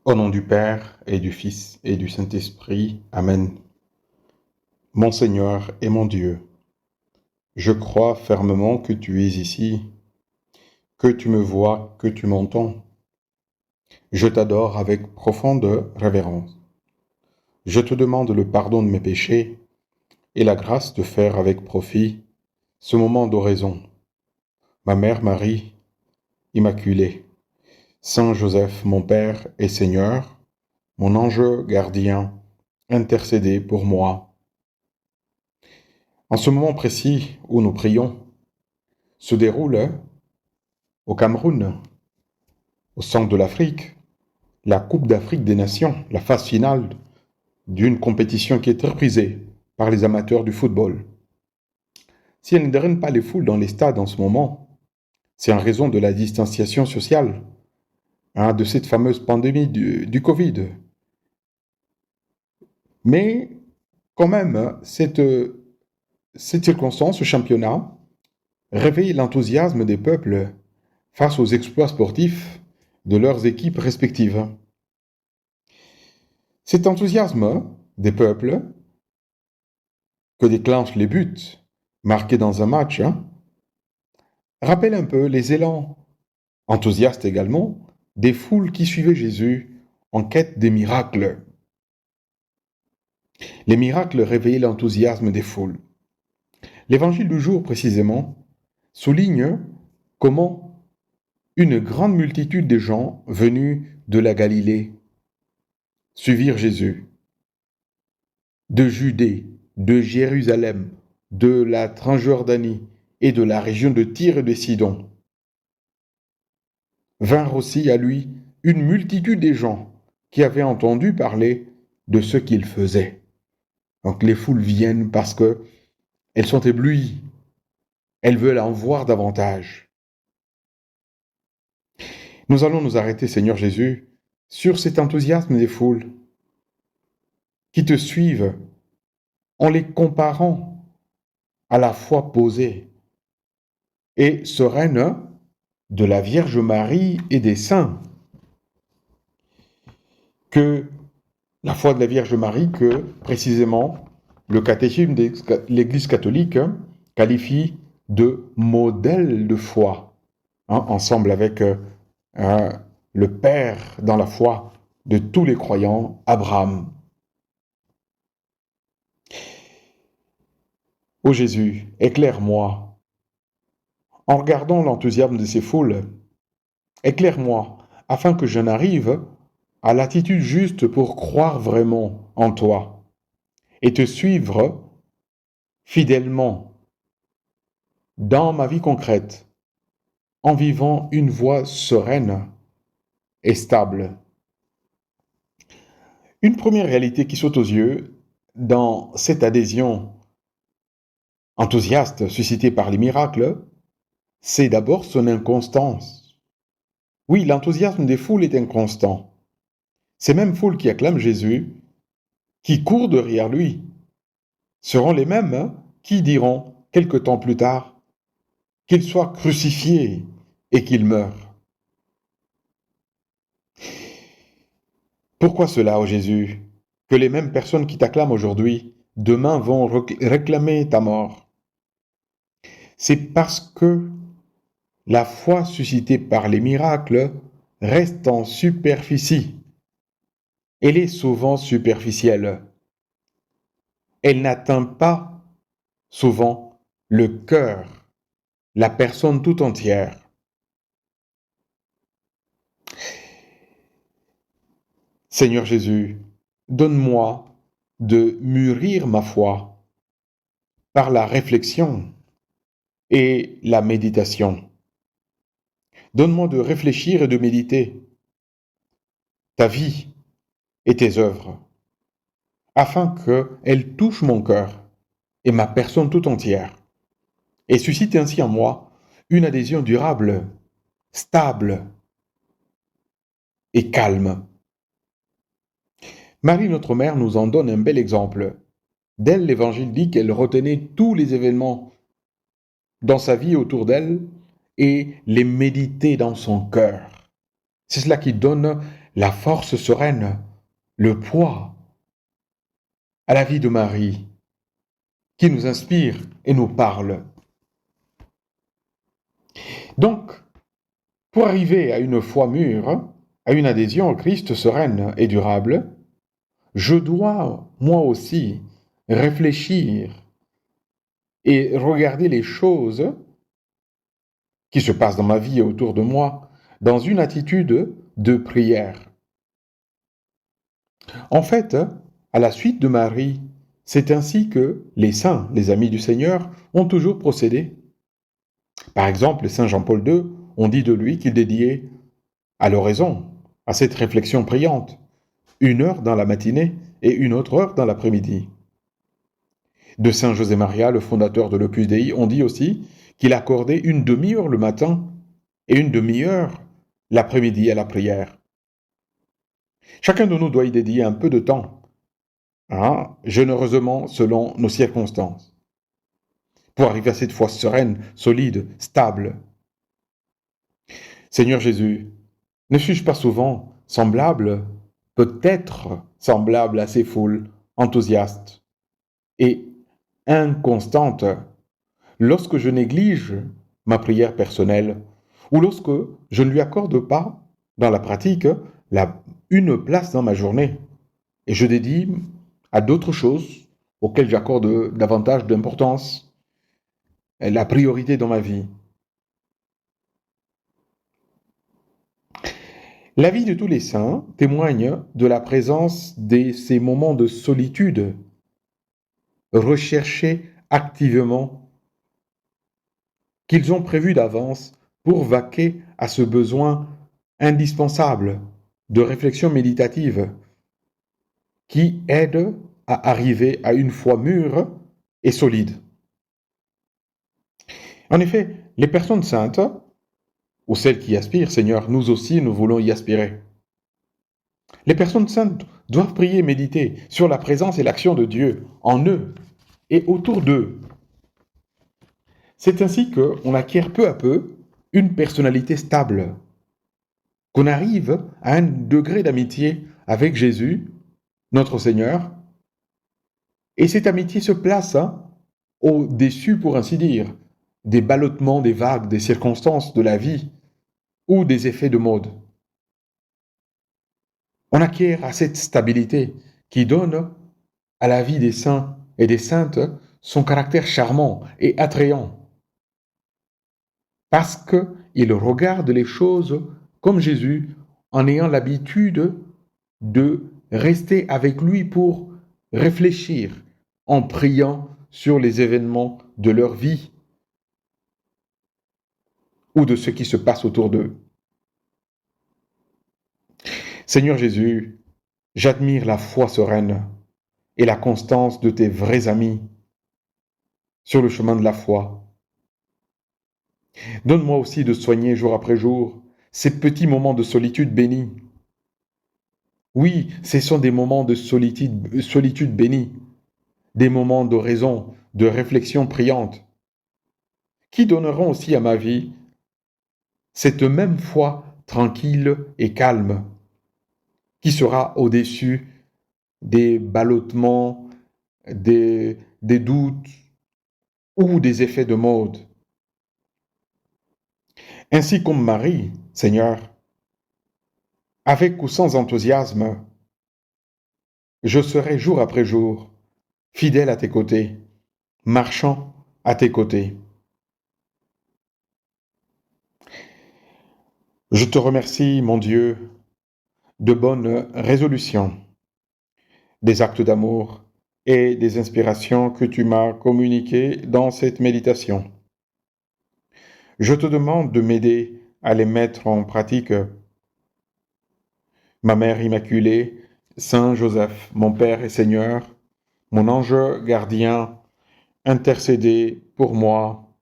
Au nom du Père et du Fils et du Saint-Esprit. Amen. Mon Seigneur et mon Dieu, je crois fermement que tu es ici, que tu me vois, que tu m'entends. Je t'adore avec profonde révérence. Je te demande le pardon de mes péchés et la grâce de faire avec profit ce moment d'oraison. Ma mère Marie, Immaculée, Saint Joseph, mon Père et Seigneur, mon ange gardien, intercédez pour moi. En ce moment précis où nous prions, se déroule au Cameroun, au centre de l'Afrique, la Coupe d'Afrique des Nations, la phase finale d'une compétition qui est très prisée par les amateurs du football. Si elle ne draine pas les foules dans les stades en ce moment, c'est en raison de la distanciation sociale, de cette fameuse pandémie du Covid. Mais quand même, cette circonstance, ce championnat, réveille l'enthousiasme des peuples face aux exploits sportifs de leurs équipes respectives. Cet enthousiasme des peuples que déclenchent les buts marqués dans un match rappelle un peu les élans, enthousiastes également, des foules qui suivaient Jésus en quête des miracles. Les miracles réveillaient l'enthousiasme des foules. L'évangile du jour, précisément, souligne comment une grande multitude de gens venus de la Galilée suivirent Jésus, de Judée, de Jérusalem, de la Transjordanie et de la région de Tyr et de Sidon. Vinrent aussi à lui une multitude des gens qui avaient entendu parler de ce qu'il faisait. Donc les foules viennent parce que elles sont éblouies, elles veulent en voir davantage. Nous allons nous arrêter, Seigneur Jésus, sur cet enthousiasme des foules qui te suivent en les comparant à la foi posée et sereine de la Vierge Marie et des saints. Que la foi de la Vierge Marie, que précisément le catéchisme de l'Église catholique qualifie de modèle de foi, ensemble avec le Père dans la foi de tous les croyants, Abraham. Ô Jésus, éclaire-moi. En regardant l'enthousiasme de ces foules, éclaire-moi afin que je n'arrive à l'attitude juste pour croire vraiment en toi et te suivre fidèlement dans ma vie concrète, en vivant une voie sereine et stable. Une première réalité qui saute aux yeux dans cette adhésion enthousiaste suscitée par les miracles, c'est d'abord son inconstance. Oui, l'enthousiasme des foules est inconstant. Ces mêmes foules qui acclament Jésus, qui courent derrière lui, seront les mêmes qui diront, quelque temps plus tard, qu'il soit crucifié et qu'il meure. Pourquoi cela, ô Jésus, que les mêmes personnes qui t'acclament aujourd'hui, demain vont réclamer ta mort? C'est parce que la foi suscitée par les miracles reste en superficie. Elle est souvent superficielle. Elle n'atteint pas souvent le cœur, la personne tout entière. Seigneur Jésus, donne-moi de mûrir ma foi par la réflexion et la méditation. Donne-moi de réfléchir et de méditer ta vie et tes œuvres, afin qu'elles touchent mon cœur et ma personne tout entière, et suscitent ainsi en moi une adhésion durable, stable et calme. Marie, notre mère, nous en donne un bel exemple. D'elle, l'Évangile dit qu'elle retenait tous les événements dans sa vie autour d'elle et les méditait dans son cœur. C'est cela qui donne la force sereine, le poids à la vie de Marie, qui nous inspire et nous parle. Donc, pour arriver à une foi mûre, à une adhésion au Christ sereine et durable, je dois, moi aussi, réfléchir et regarder les choses qui se passent dans ma vie et autour de moi dans une attitude de prière. En fait, à la suite de Marie, c'est ainsi que les saints, les amis du Seigneur, ont toujours procédé. Par exemple, Saint Jean-Paul II, on dit de lui qu'il dédiait à l'oraison, à cette réflexion priante, 1 heure dans la matinée et 1 autre heure dans l'après-midi. De Saint José-Maria, le fondateur de l'Opus Dei, on dit aussi qu'il accordait 1/2 heure le matin et 1/2 heure l'après-midi à la prière. Chacun de nous doit y dédier un peu de temps, généreusement selon nos circonstances, pour arriver à cette foi sereine, solide, stable. Seigneur Jésus, ne suis-je pas souvent semblable, peut-être semblable à ces foules enthousiastes et inconstantes lorsque je néglige ma prière personnelle ou lorsque je ne lui accorde pas, dans la pratique, une place dans ma journée et je dédie à d'autres choses auxquelles j'accorde davantage d'importance, la priorité dans ma vie. La vie de tous les saints témoigne de la présence de ces moments de solitude recherchés activement qu'ils ont prévus d'avance pour vaquer à ce besoin indispensable de réflexion méditative qui aide à arriver à une foi mûre et solide. En effet, les personnes saintes, ou celles qui y aspirent, Seigneur, nous aussi, nous voulons y aspirer. Les personnes saintes doivent prier et méditer sur la présence et l'action de Dieu en eux et autour d'eux. C'est ainsi qu'on acquiert peu à peu une personnalité stable, qu'on arrive à un degré d'amitié avec Jésus, notre Seigneur, et cette amitié se place au-dessus, pour ainsi dire, des ballottements, des vagues, des circonstances de la vie ou des effets de mode. On acquiert à cette stabilité qui donne à la vie des saints et des saintes son caractère charmant et attrayant. Parce qu'ils regardent les choses comme Jésus en ayant l'habitude de rester avec lui pour réfléchir en priant sur les événements de leur vie ou de ce qui se passe autour d'eux. Seigneur Jésus, j'admire la foi sereine et la constance de tes vrais amis sur le chemin de la foi. Donne-moi aussi de soigner jour après jour ces petits moments de solitude bénis. Oui, ce sont des moments de solitude bénis, des moments d'oraison, de réflexion priante, qui donneront aussi à ma vie cette même foi tranquille et calme, qui sera au-dessus des ballottements, des doutes ou des effets de mode. Ainsi comme Marie, Seigneur, avec ou sans enthousiasme, je serai jour après jour fidèle à tes côtés, marchant à tes côtés. Je te remercie, mon Dieu, de bonnes résolutions, des actes d'amour et des inspirations que tu m'as communiquées dans cette méditation. Je te demande de m'aider à les mettre en pratique. Ma Mère Immaculée, Saint Joseph, mon Père et Seigneur, mon ange gardien, intercédez pour moi.